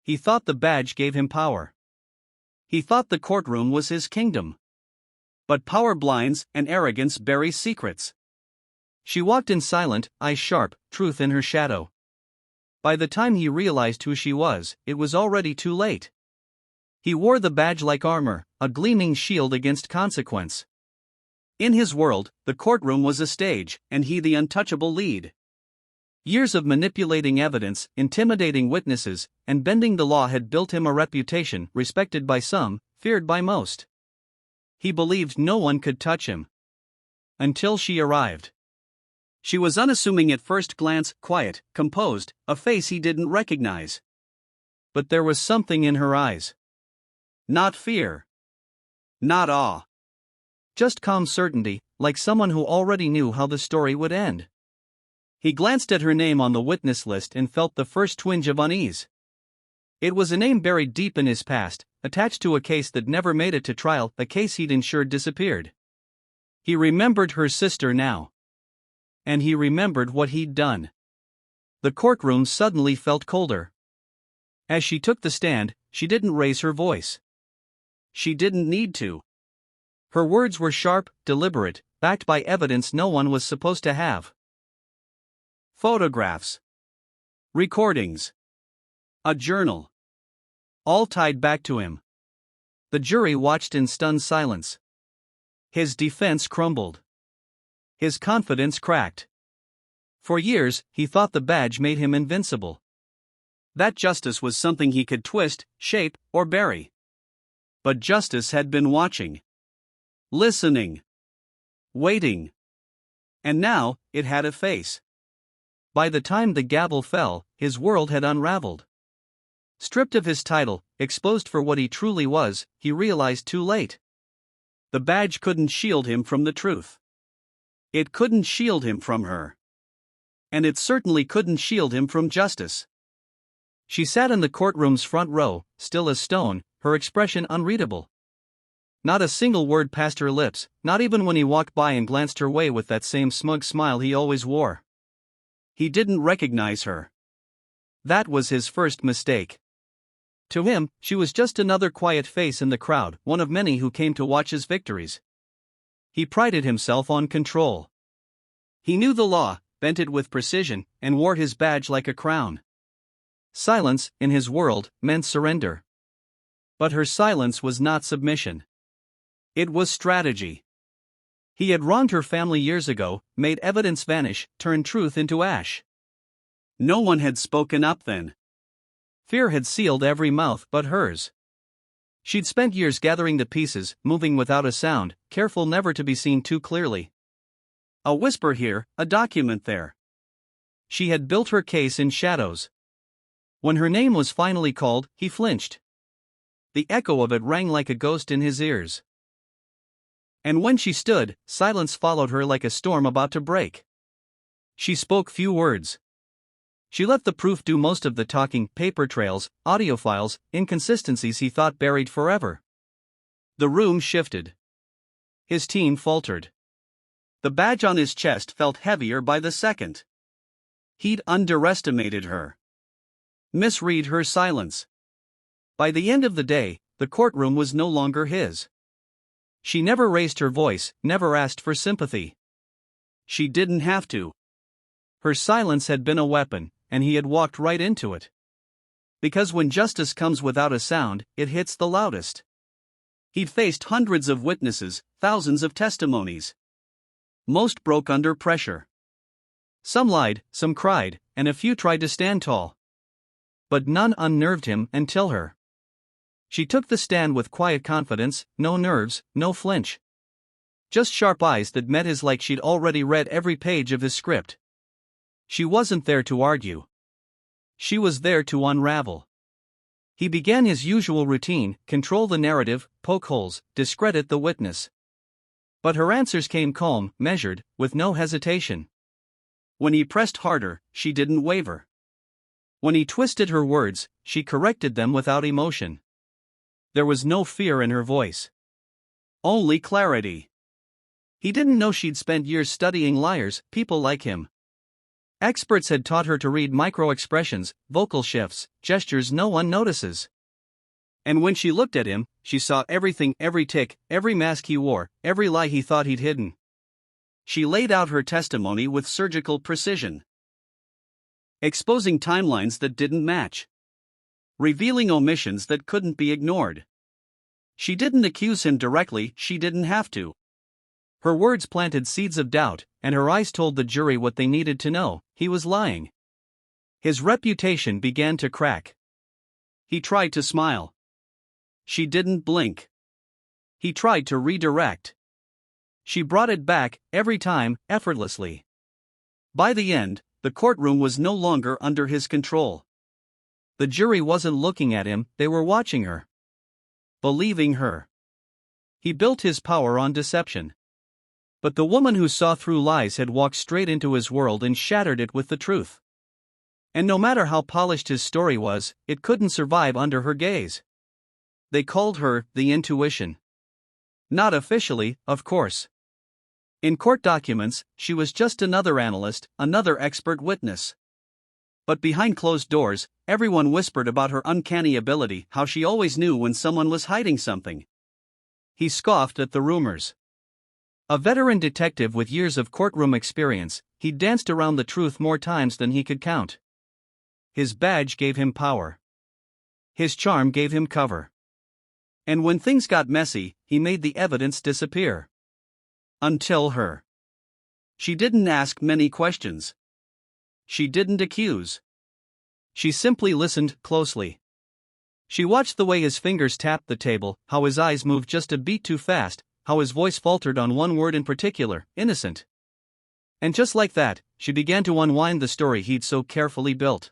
He thought the badge gave him power. He thought the courtroom was his kingdom. But power blinds and arrogance bury secrets. She walked in silent, eyes sharp, truth in her shadow. By the time he realized who she was, it was already too late. He wore the badge like armor, a gleaming shield against consequence. In his world, the courtroom was a stage, and he the untouchable lead. Years of manipulating evidence, intimidating witnesses, and bending the law had built him a reputation respected by some, feared by most. He believed no one could touch him. Until she arrived. She was unassuming at first glance, quiet, composed, a face he didn't recognize. But there was something in her eyes. Not fear. Not awe. Just calm certainty, like someone who already knew how the story would end. He glanced at her name on the witness list and felt the first twinge of unease. It was a name buried deep in his past, attached to a case that never made it to trial, a case he'd ensured disappeared. He remembered her sister now. And he remembered what he'd done. The courtroom suddenly felt colder. As she took the stand, she didn't raise her voice. She didn't need to. Her words were sharp, deliberate, backed by evidence no one was supposed to have. Photographs. Recordings. A journal. All tied back to him. The jury watched in stunned silence. His defense crumbled. His confidence cracked. For years, he thought the badge made him invincible. That justice was something he could twist, shape, or bury. But justice had been watching. Listening. Waiting. And now, it had a face. By the time the gavel fell, his world had unraveled. Stripped of his title, exposed for what he truly was, he realized too late. The badge couldn't shield him from the truth. It couldn't shield him from her. And it certainly couldn't shield him from justice. She sat in the courtroom's front row, still as stone, her expression unreadable. Not a single word passed her lips, not even when he walked by and glanced her way with that same smug smile he always wore. He didn't recognize her. That was his first mistake. To him, she was just another quiet face in the crowd, one of many who came to watch his victories. He prided himself on control. He knew the law, bent it with precision, and wore his badge like a crown. Silence, in his world, meant surrender. But her silence was not submission. It was strategy. He had wronged her family years ago, made evidence vanish, turned truth into ash. No one had spoken up then. Fear had sealed every mouth but hers. She'd spent years gathering the pieces, moving without a sound, careful never to be seen too clearly. A whisper here, a document there. She had built her case in shadows. When her name was finally called, he flinched. The echo of it rang like a ghost in his ears. And when she stood, silence followed her like a storm about to break. She spoke few words. She let the proof do most of the talking, paper trails, audio files, inconsistencies he thought buried forever. The room shifted. His team faltered. The badge on his chest felt heavier by the second. He'd underestimated her. Misread her silence. By the end of the day, the courtroom was no longer his. She never raised her voice, never asked for sympathy. She didn't have to. Her silence had been a weapon, and he had walked right into it. Because when justice comes without a sound, it hits the loudest. He'd faced hundreds of witnesses, thousands of testimonies. Most broke under pressure. Some lied, some cried, and a few tried to stand tall. But none unnerved him until her. She took the stand with quiet confidence, no nerves, no flinch. Just sharp eyes that met his like she'd already read every page of his script. She wasn't there to argue. She was there to unravel. He began his usual routine, control the narrative, poke holes, discredit the witness. But her answers came calm, measured, with no hesitation. When he pressed harder, she didn't waver. When he twisted her words, she corrected them without emotion. There was no fear in her voice. Only clarity. He didn't know she'd spent years studying liars, people like him. Experts had taught her to read micro-expressions, vocal shifts, gestures no one notices. And when she looked at him, she saw everything, every tic, every mask he wore, every lie he thought he'd hidden. She laid out her testimony with surgical precision, exposing timelines that didn't match, revealing omissions that couldn't be ignored. She didn't accuse him directly, she didn't have to. Her words planted seeds of doubt, and her eyes told the jury what they needed to know: he was lying. His reputation began to crack. He tried to smile. She didn't blink. He tried to redirect. She brought it back, every time, effortlessly. By the end, the courtroom was no longer under his control. The jury wasn't looking at him, they were watching her, believing her. He built his power on deception. But the woman who saw through lies had walked straight into his world and shattered it with the truth. And no matter how polished his story was, it couldn't survive under her gaze. They called her the intuition. Not officially, of course. In court documents, she was just another analyst, another expert witness. But behind closed doors, everyone whispered about her uncanny ability, how she always knew when someone was hiding something. He scoffed at the rumors. A veteran detective with years of courtroom experience, he danced around the truth more times than he could count. His badge gave him power. His charm gave him cover. And when things got messy, he made the evidence disappear. Until her. She didn't ask many questions. She didn't accuse. She simply listened closely. She watched the way his fingers tapped the table, how his eyes moved just a beat too fast, how his voice faltered on one word in particular: innocent. And just like that, she began to unwind the story he'd so carefully built.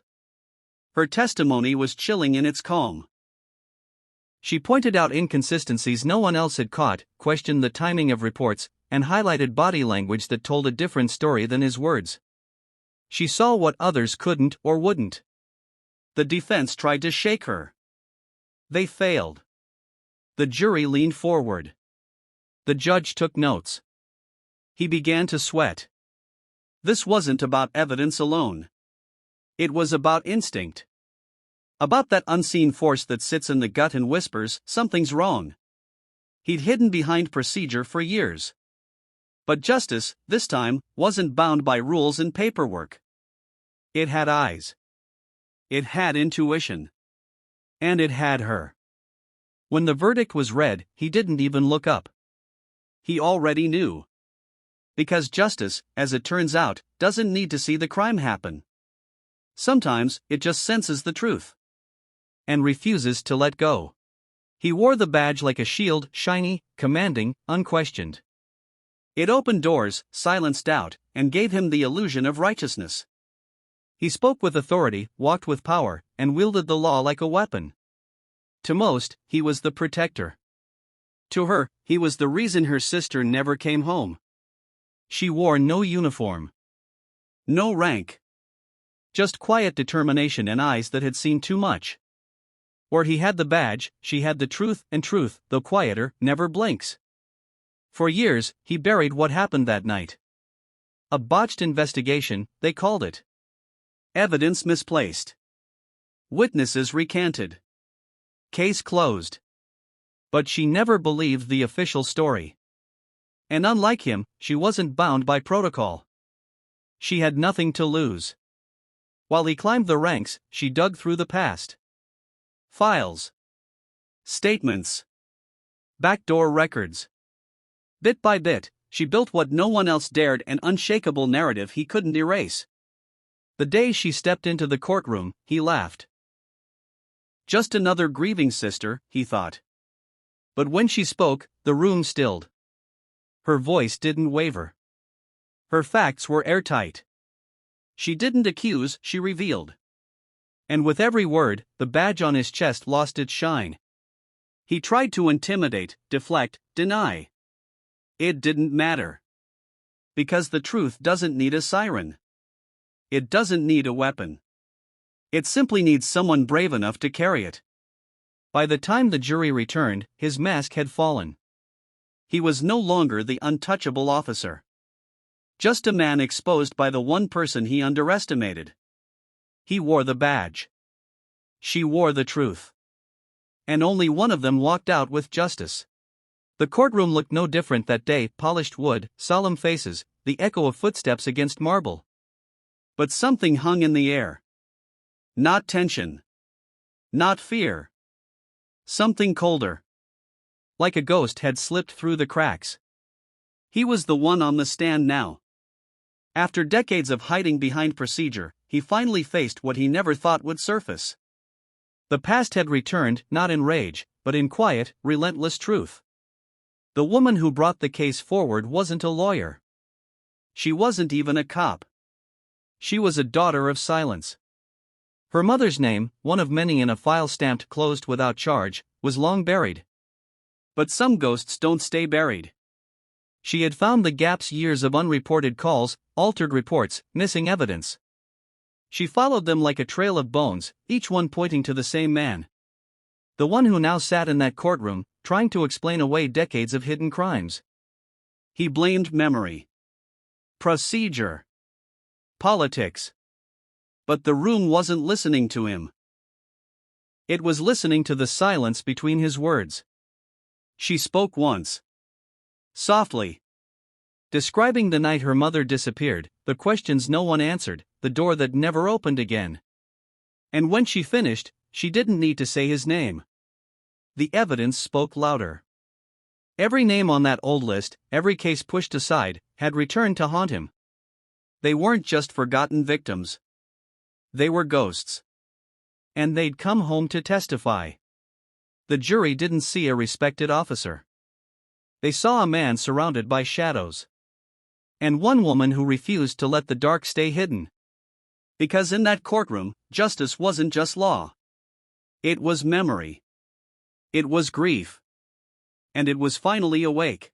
Her testimony was chilling in its calm. She pointed out inconsistencies no one else had caught, questioned the timing of reports, and highlighted body language that told a different story than his words. She saw what others couldn't or wouldn't. The defense tried to shake her. They failed. The jury leaned forward. The judge took notes. He began to sweat. This wasn't about evidence alone. It was about instinct. About that unseen force that sits in the gut and whispers, something's wrong. He'd hidden behind procedure for years. But justice, this time, wasn't bound by rules and paperwork. It had eyes. It had intuition. And it had her. When the verdict was read, he didn't even look up. He already knew. Because justice, as it turns out, doesn't need to see the crime happen. Sometimes, it just senses the truth. And refuses to let go. He wore the badge like a shield, shiny, commanding, unquestioned. It opened doors, silenced doubt, and gave him the illusion of righteousness. He spoke with authority, walked with power, and wielded the law like a weapon. To most, he was the protector. To her, he was the reason her sister never came home. She wore no uniform. No rank. Just quiet determination and eyes that had seen too much. Where he had the badge, she had the truth, and truth, though quieter, never blinks. For years, he buried what happened that night. A botched investigation, they called it. Evidence misplaced. Witnesses recanted. Case closed. But she never believed the official story. And unlike him, she wasn't bound by protocol. She had nothing to lose. While he climbed the ranks, she dug through the past. Files. Statements. Backdoor records. Bit by bit, she built what no one else dared, an unshakable narrative he couldn't erase. The day she stepped into the courtroom, he laughed. Just another grieving sister, he thought. But when she spoke, the room stilled. Her voice didn't waver. Her facts were airtight. She didn't accuse, she revealed. And with every word, the badge on his chest lost its shine. He tried to intimidate, deflect, deny. It didn't matter. Because the truth doesn't need a siren. It doesn't need a weapon. It simply needs someone brave enough to carry it. By the time the jury returned, his mask had fallen. He was no longer the untouchable officer. Just a man exposed by the one person he underestimated. He wore the badge. She wore the truth. And only one of them walked out with justice. The courtroom looked no different that day: polished wood, solemn faces, the echo of footsteps against marble. But something hung in the air. Not tension. Not fear. Something colder. Like a ghost had slipped through the cracks. He was the one on the stand now. After decades of hiding behind procedure, he finally faced what he never thought would surface. The past had returned, not in rage, but in quiet, relentless truth. The woman who brought the case forward wasn't a lawyer. She wasn't even a cop. She was a daughter of silence. Her mother's name, one of many in a file stamped closed without charge, was long buried. But some ghosts don't stay buried. She had found the gaps: years of unreported calls, altered reports, missing evidence. She followed them like a trail of bones, each one pointing to the same man. The one who now sat in that courtroom, trying to explain away decades of hidden crimes. He blamed memory, procedure, politics. But the room wasn't listening to him. It was listening to the silence between his words. She spoke once. Softly. Describing the night her mother disappeared, the questions no one answered, the door that never opened again. And when she finished, she didn't need to say his name. The evidence spoke louder. Every name on that old list, every case pushed aside, had returned to haunt him. They weren't just forgotten victims. They were ghosts. And they'd come home to testify. The jury didn't see a respected officer. They saw a man surrounded by shadows. And one woman who refused to let the dark stay hidden. Because in that courtroom, justice wasn't just law. It was memory. It was grief. And it was finally awake.